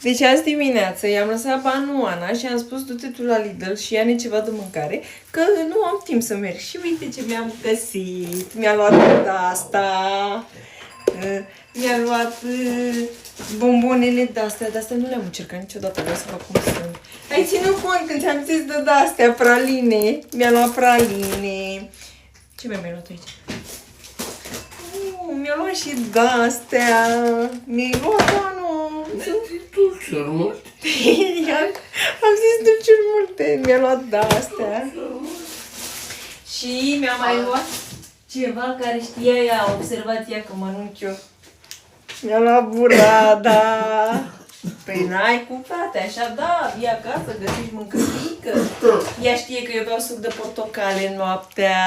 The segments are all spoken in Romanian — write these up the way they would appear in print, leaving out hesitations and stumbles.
Deci azi dimineață i-am lăsat banul Ana și am spus du-te tu la Lidl și ia-ne ceva de mâncare, că nu am timp să merg. Și uite ce mi-am găsit. Mi-a luat de asta. Mi-a luat bombonele de-astea. De-astea nu le-am încercat niciodată, vreau să fac cum sunt. Ai ținut cont când ți-am zis de astea, praline. Mi-a luat praline. Ce mi-a luat aici? Mi-a luat și de-astea. Mi-ai luat banul. Dulciuri multe. Am zis dulciuri multe. Mi-a luat de-astea. Și mi-a mai luat ceva care știa ea, observația că mănânc eu. Mi-a luat burada. Păi n-ai cum, frate, așa da, vii acasă, găsești mâncărică. Ea știe că eu beau suc de portocale noaptea.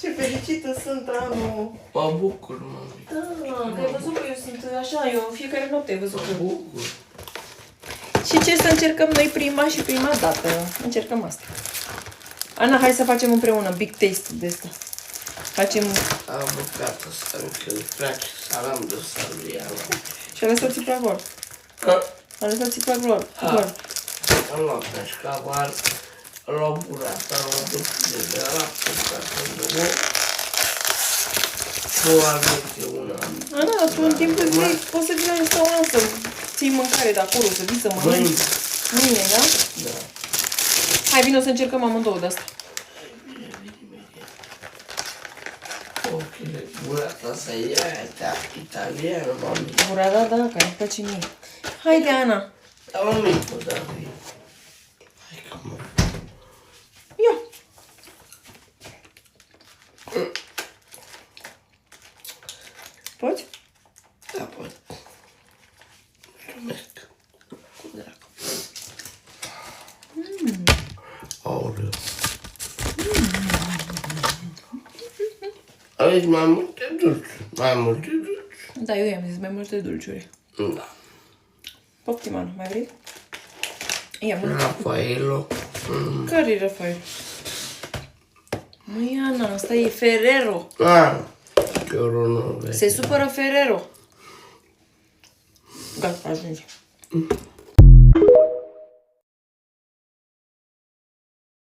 Ce fericită sunt, Anu. Mă bucur, mami. Da, că ai văzut că eu sunt așa, eu fiecare noapte ai văzut că... Mă bucur. Și ce să încercăm noi prima și prima dată? Încercăm asta. Ana, hai să facem împreună big taste de asta. Facem... Am mâncat asta, că îmi place salam de salviana. Și a lăsat țipa gol. A lăsat țipa gol. Am luat cașcaval, am luat burata, am luat dulciuri de lapte, două alete, una. Ana, tu în timpul zilei poți să vii la restaurant să ții mâncare de acolo, să vii să mănânci. Mâine, da? Da. Hai, vino să încercăm amândouă de asta. Ochile, burata asta e aia italiană, mami. Burada, da, care îmi place mie. Haide, Ana. Dar mă mică, dar hai că mă... Ia. Poți? Da, pot. Mulțumesc. Cu dracu. Aoleu. Aveți mai multe dulciuri. Mai multe dulciuri. Da, eu i-am zis mai multe dulciuri. Da. Poftim, Ana, mai vrei? Ia, mână. Rafaelo. Care e Rafael? Măi, Ana, asta e Ferrero. Ah, că eu nu vezi. Se supără Ferrero. Gata, ajunge.